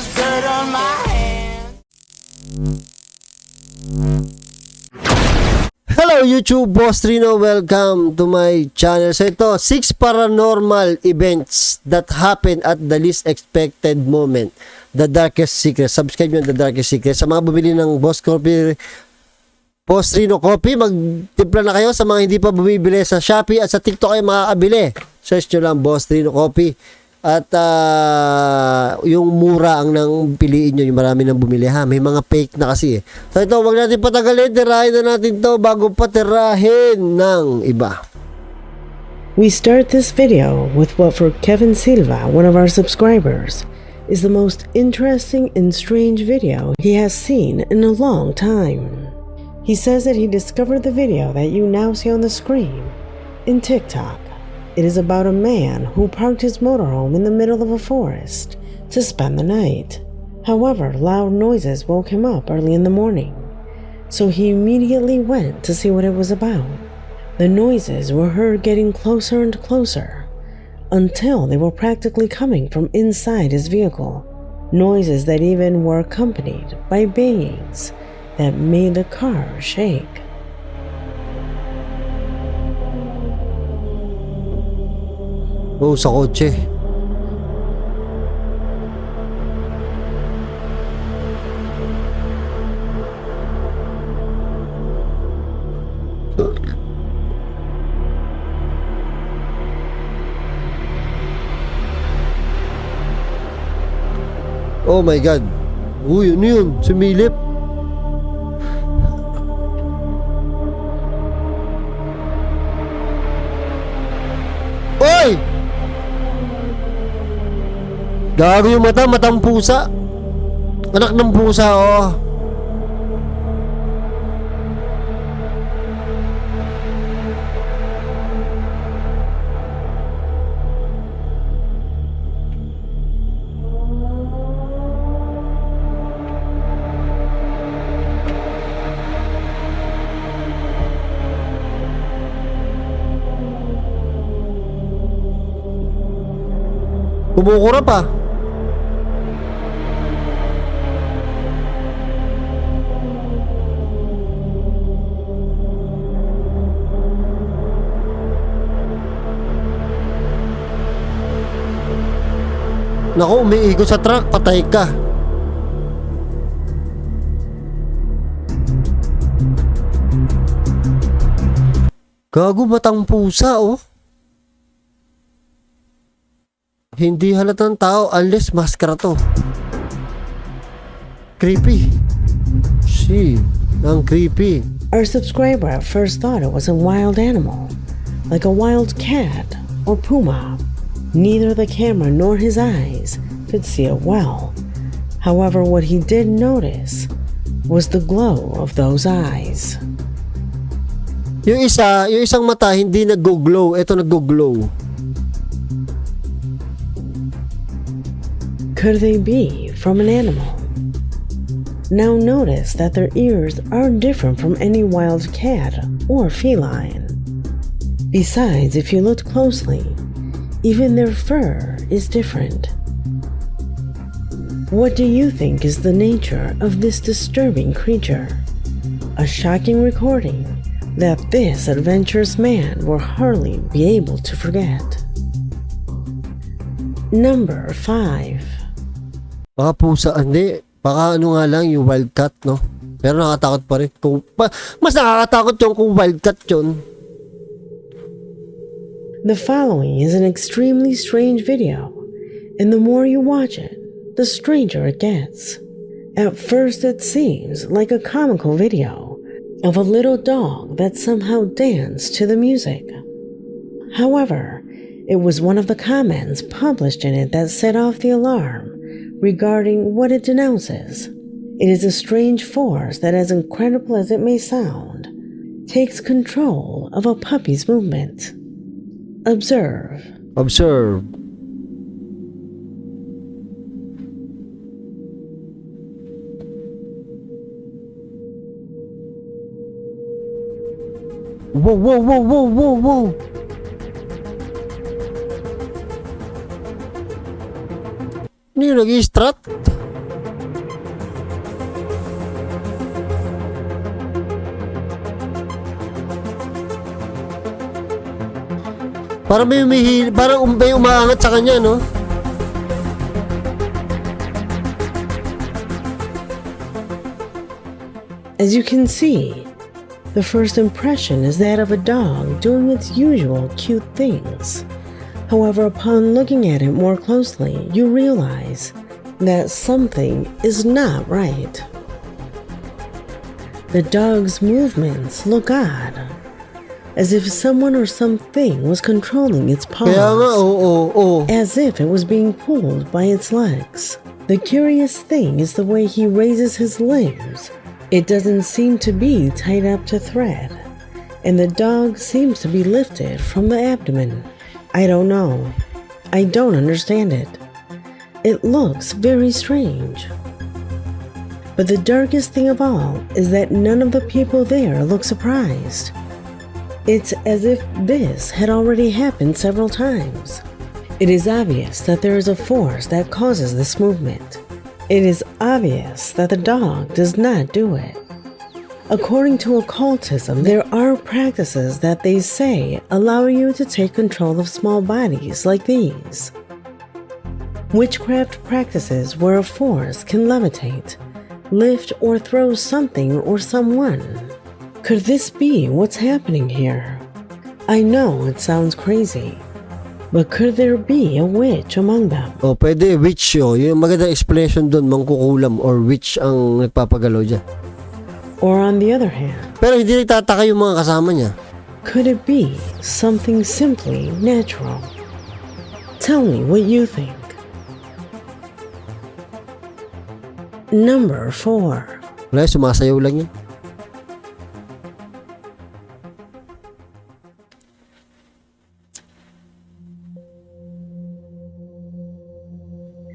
there's dirt on my hands. Hello YouTube, Boss Rino. Welcome to my channel. So ito, 6 paranormal events that happen at the least expected moment. The Darkest Secret. Subscribe nyo The Darkest Secret. Sa mga bumili ng Boss Rino Coffee, magtimpla na kayo. Sa mga hindi pa bumibili sa Shopee at sa TikTok kayo makakabili. Search nyo lang Boss Rino Coffee. At yung mura ang nang piliin nyo, yung marami nang bumili ha. May mga fake na kasi eh. So ito, wag natin patagalin, tirahin na natin to bago patirahin ng iba. We start this video with what for Kevin Silva, one of our subscribers, is the most interesting and strange video he has seen in a long time. He says that he discovered the video that you now see on the screen in TikTok. It is about a man who parked his motorhome in the middle of a forest to spend the night. However, loud noises woke him up early in the morning, so he immediately went to see what it was about. The noises were heard getting closer and closer until they were practically coming from inside his vehicle. Noises that even were accompanied by bangings that made the car shake. Oh, sa kotse. Oh my God. Uy, ano yun? Sumilip. Oy! Gago yung mata, matang pusa. Anak ng pusa, oh. Kumukura pa. Naku, umiikot sa truck, patay ka. Gago, batang pusa, oh. Hindi halatang tao unless maskara to. Creepy. Ang creepy. Our subscriber at first thought it was a wild animal, like a wild cat or puma. Neither the camera nor his eyes could see it well. However, what he did notice was the glow of those eyes. Yung isang mata hindi nag-glow, ito nag-glow. Could they be from an animal? Now notice that their ears are different from any wild cat or feline. Besides, if you look closely, even their fur is different. What do you think is the nature of this disturbing creature? A shocking recording that this adventurous man will hardly be able to forget. Number 5. Baka pusa, hindi. Baka ano nga lang, yung wildcat, no? Pero nakakatakot pa rin. Mas nakakatakot yung kung wildcat yun. The following is an extremely strange video, and the more you watch it, the stranger it gets. At first it seems like a comical video of a little dog that somehow danced to the music. However, it was one of the comments published in it that set off the alarm regarding what it denounces. It is a strange force that, as incredible as it may sound, takes control of a puppy's movement. Observe. Whoa. Ano yung nag-i-strat? Parang may umaangat sa kanya, no? As you can see, the first impression is that of a dog doing its usual cute things. However, upon looking at it more closely, you realize that something is not right. The dog's movements look odd, as if someone or something was controlling its paws, Kaya nga, as if it was being pulled by its legs. The curious thing is the way he raises his limbs. It doesn't seem to be tied up to thread, and the dog seems to be lifted from the abdomen. I don't know. I don't understand it. It looks very strange. But the darkest thing of all is that none of the people there look surprised. It's as if this had already happened several times. It is obvious that there is a force that causes this movement. It is obvious that the dog does not do it. According to occultism, there are practices that they say allow you to take control of small bodies like these. Witchcraft practices where a force can levitate, lift, or throw something or someone. Could this be what's happening here? I know it sounds crazy, but could there be a witch among them? Oh, pwede witch yun. Yung magandang explanation doon, mangkukulam or witch ang nagpapagalaw dyan. Or on the other hand, Pero hindi nagtataka yung mga kasama niya. could it be something simply natural? Tell me what you think. Number 4. Wala, sumasayaw lang yan.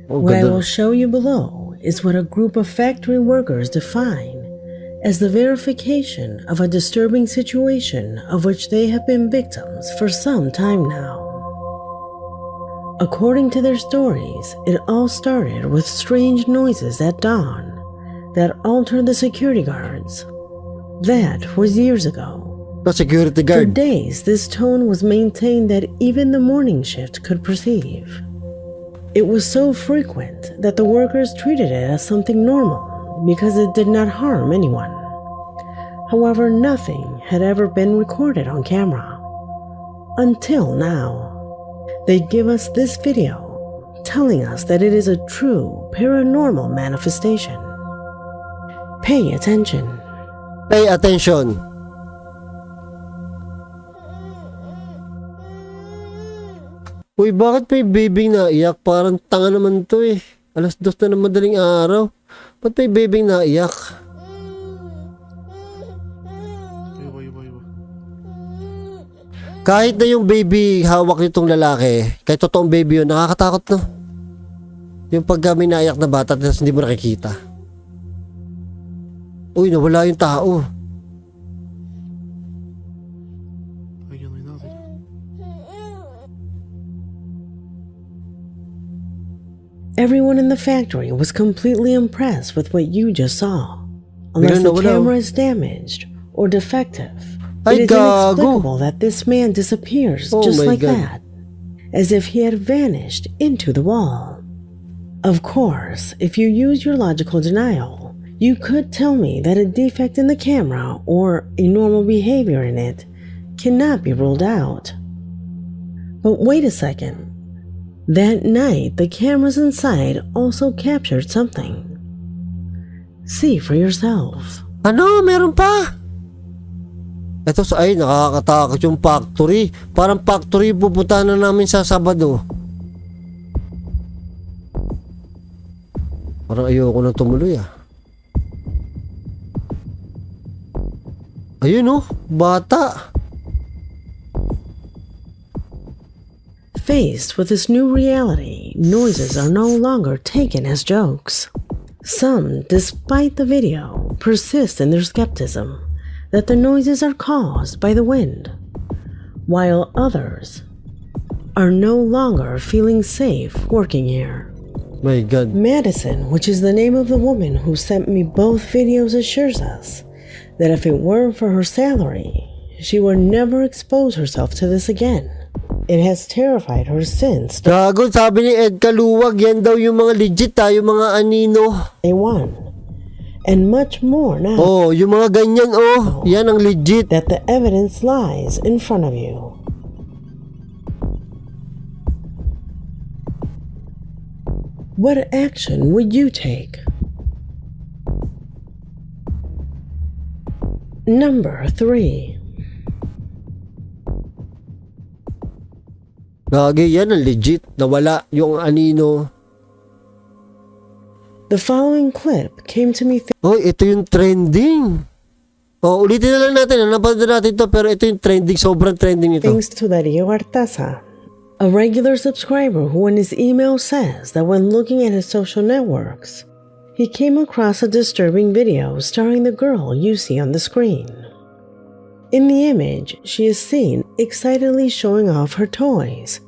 Oh, What I ganda. will show you below is what a group of factory workers define as the verification of a disturbing situation of which they have been victims for some time now. According to their stories, it all started with strange noises at dawn that altered the security guards. That was years ago. No, security For guard. days, this tone was maintained that even the morning shift could perceive. It was so frequent that the workers treated it as something normal because it did not harm anyone. However, nothing had ever been recorded on camera. Until now. They give us this video telling us that it is a true paranormal manifestation. Pay attention. Pay attention. Uy, bakit may baby na iyak? Parang tanga naman to eh. 2:00 na ng madaling araw. Ba't may baby na iyak? Kahit na yung baby hawak nitong lalaki, kahit totoong baby yun, nakakatakot no. Yung pagka may naiyak na bata, tapos hindi mo nakikita. Uy, nawala yung tao. Everyone in the factory was completely impressed with what you just saw. Unless the camera is damaged or defective, it is inexplicable that this man disappears just like that, as if he had vanished into the wall. Of course, if you use your logical denial, you could tell me that a defect in the camera or a normal behavior in it cannot be ruled out. But wait a second. That night, the cameras inside also captured something. See for yourself. Ano? Meron pa? Ito sa ay, nakakatakot yung factory. Parang factory pupuntahan na namin sa Sabado. Parang ayoko nang tumuloy ah. Ayun oh, bata. Faced with this new reality, noises are no longer taken as jokes. Some, despite the video, persist in their skepticism that the noises are caused by the wind, while others are no longer feeling safe working here. My God. Madison, which is the name of the woman who sent me both videos, assures us that if it weren't for her salary, she would never expose herself to this again. It has terrified her since Gago, sabi ni Ed Kaluwag, yan daw yung mga legit yung mga anino. day one. And much more now Oh, yung mga ganyan, yan ang legit. that the evidence lies in front of you. What action would you take? Number 3. Gagi, yan ang legit. Nawala yung anino. The following clip came to me Ito yung trending. Ulitin na lang natin. Napanood natin to, pero ito yung trending. Sobrang trending ito. thanks to Dario Artaza, a regular subscriber who in his email says that when looking at his social networks, he came across a disturbing video starring the girl you see on the screen. In the image, she is seen excitedly showing off her toys,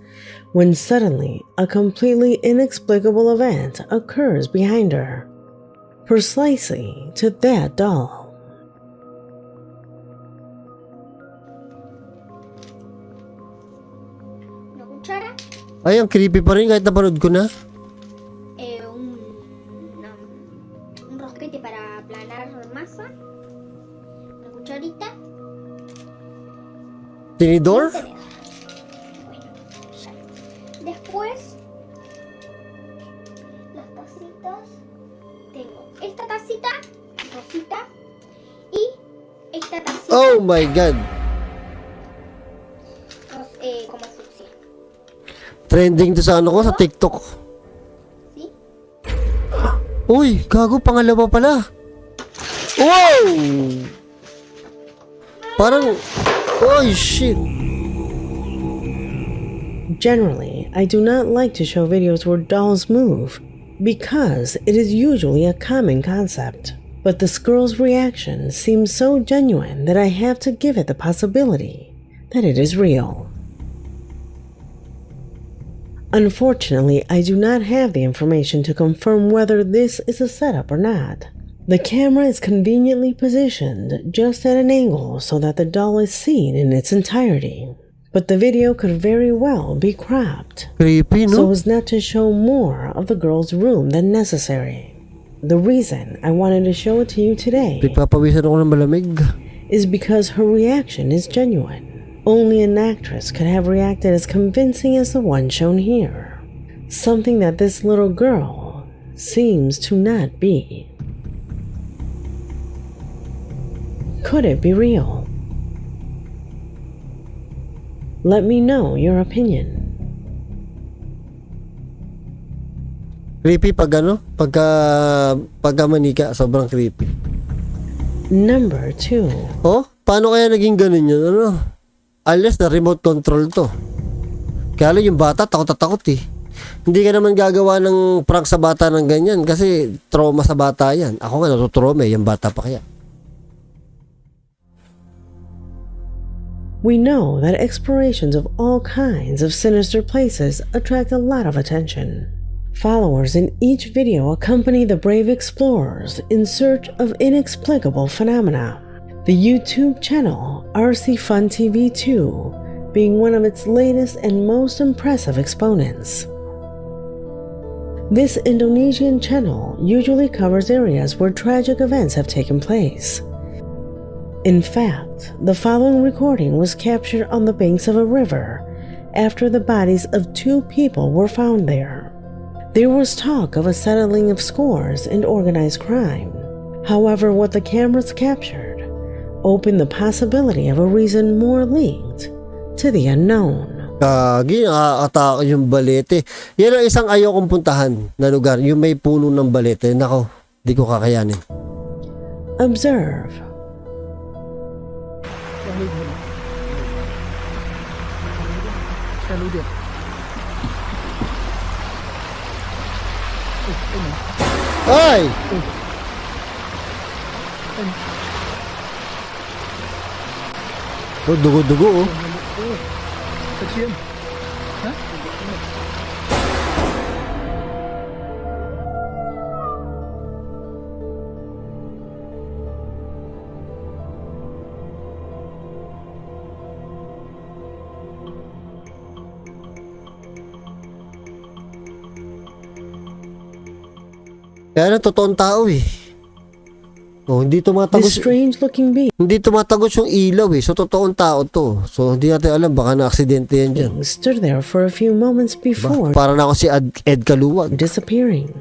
when suddenly a completely inexplicable event occurs behind her, precisely to that doll. Una cuchara, Ay, ang creepy pa rin kahit napanood ko na. un rosquete para aplanar masa, una cucharita, Tinidor? un tenedor. Bueno, ya. Después, las tacitas. Tengo esta tacita, rosita, y esta tacita, Oh my God. como fucsia. Trending to sa ano ko, sa TikTok. ¿Sí? Uy, gago, pangalawa pala. Wow! Parang, oh shit. Generally, I do not like to show videos where dolls move because it is usually a common concept. But this girl's reaction seems so genuine that I have to give it the possibility that it is real. Unfortunately, I do not have the information to confirm whether this is a setup or not. The camera is conveniently positioned just at an angle so that the doll is seen in its entirety. But the video could very well be cropped Creepy, so no? as not to show more of the girl's room than necessary. The reason I wanted to show it to you today Nagpapawisan ako ng malamig. is because her reaction is genuine. Only an actress could have reacted as convincing as the one shown here. Something that this little girl seems to not be. Could it be real? Let me know your opinion. Creepy pag ano? Pagka manika, sobrang creepy. Number 2. Paano kaya naging ganun yun? Ano? Unless na remote control to. Kaya lang yung bata, takot na takot eh. Hindi ka naman gagawa ng prank sa bata ng ganyan kasi trauma sa bata yan. Ako nga natutrauma yung bata pa kaya. We know that explorations of all kinds of sinister places attract a lot of attention. Followers in each video accompany the brave explorers in search of inexplicable phenomena. The YouTube channel RC Fun TV 2 being one of its latest and most impressive exponents. This Indonesian channel usually covers areas where tragic events have taken place. In fact, the following recording was captured on the banks of a river after the bodies of 2 people were found there. There was talk of a settling of scores and organized crime. However, what the cameras captured opened the possibility of a reason more linked to the unknown. Kagi, nakakatakot yung balete. Yan ang isang ayaw kong puntahan na lugar, yung may puno ng balete. Nako, di ko kakayanin. Observe. Ay! Oh, dugo-dugo oh. Kaya na totoong tao eh. Oh, hindi This tumatagos. strange-looking being Hindi tumatagos yung ilaw eh. So, totoong tao to. So, hindi natin alam. Baka na-aksidente yan dyan. stood there for a few moments before Para na ako si Ed Kaluwag. disappearing.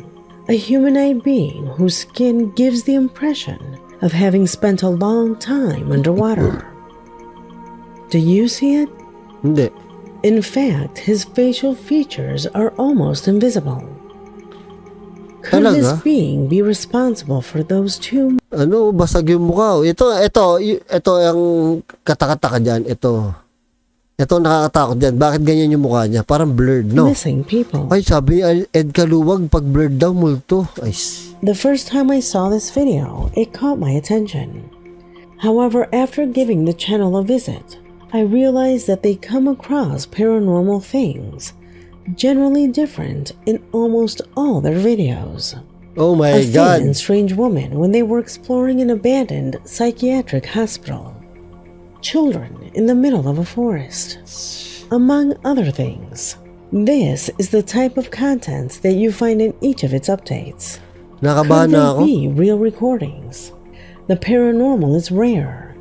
A humanoid being whose skin gives the impression of having spent a long time underwater. Do you see it? Hindi. In fact, his facial features are almost invisible. Could this Talaga? being be responsible for those two? Ano, basag yung mukha. Ito ang katakataka dyan. Ito nakakatakot dyan. Bakit ganyan yung mukha niya? Parang blurred, no? Missing people. Ay, sabi ni Ed Kaluwag, pag blurred daw, multo. Ay, The first time I saw this video, it caught my attention. However, after giving the channel a visit, I realized that they come across paranormal things, generally different in almost all their videos. oh my A thin God. and strange woman when they were exploring an abandoned psychiatric hospital. Children in the middle of a forest. Among other things. This is the type of content that you find in each of its updates. Nakabahan Could na they ako. be real recordings? The paranormal is rare.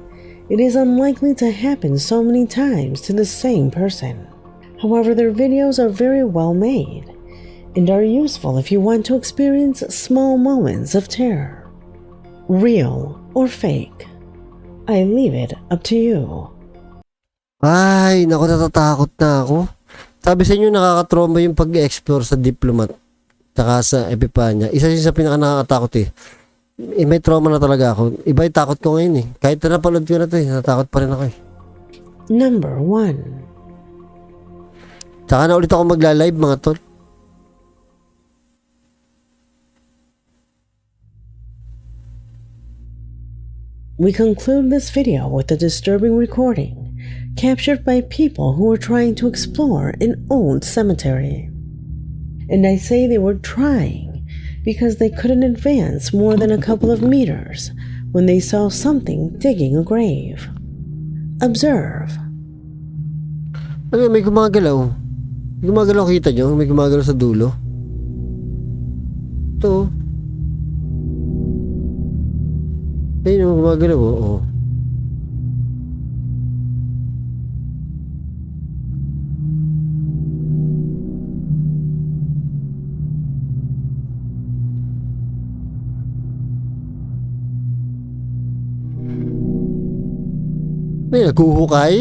It is unlikely to happen so many times to the same person. However, their videos are very well made and are useful if you want to experience small moments of terror. Real or fake? I leave it up to you. Ay, naku, natatakot na ako. Sabi sa inyo, nakakatromba yung pag-explore sa Diplomat tsaka sa Epipanya. Isa yun sa pinaka-nakakatakot eh. May trauma na talaga ako. Iba yung takot ko ngayon eh. Kahit na napanood ko na ito eh, natatakot pa rin ako eh. Number 1. Tsaka na ulit ako magla-live mga tol. We conclude this video with a disturbing recording captured by people who were trying to explore an old cemetery. And I say they were trying because they couldn't advance more than a couple of meters when they saw something digging a grave. Observe. Ano, may gumagalaw. Gumagalaw, kita nyo? May gumagalaw sa dulo. Ito. Ayun, gumagalaw. Oo. May naghuhukay?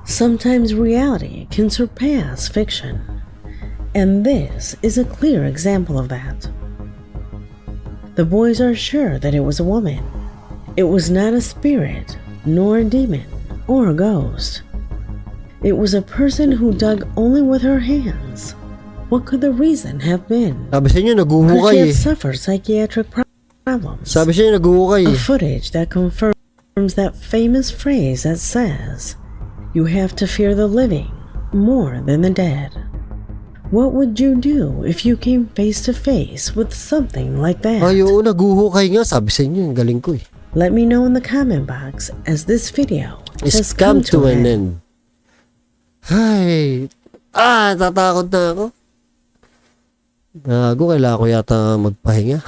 Sometimes reality can surpass fiction, and this is a clear example of that. The boys are sure that it was a woman. It was not a spirit, nor a demon, or a ghost. It was a person who dug only with her hands. What could the reason have been? Sabi sa inyo, Could naghuhukay she eh. have suffered psychiatric problems? Sabi sa inyo, naghuhukay A eh. footage that confirms that famous phrase that says, "You have to fear the living more than the dead." What would you do if you came face to face with something like that? Ay, oo, naghuhukay nga. Sabi sa inyo, ang galing ko eh. Let me know in the comment box as this video It's has come to an end. Ay, tatakot na ako. Gago, kailangan ko yata magpahinga.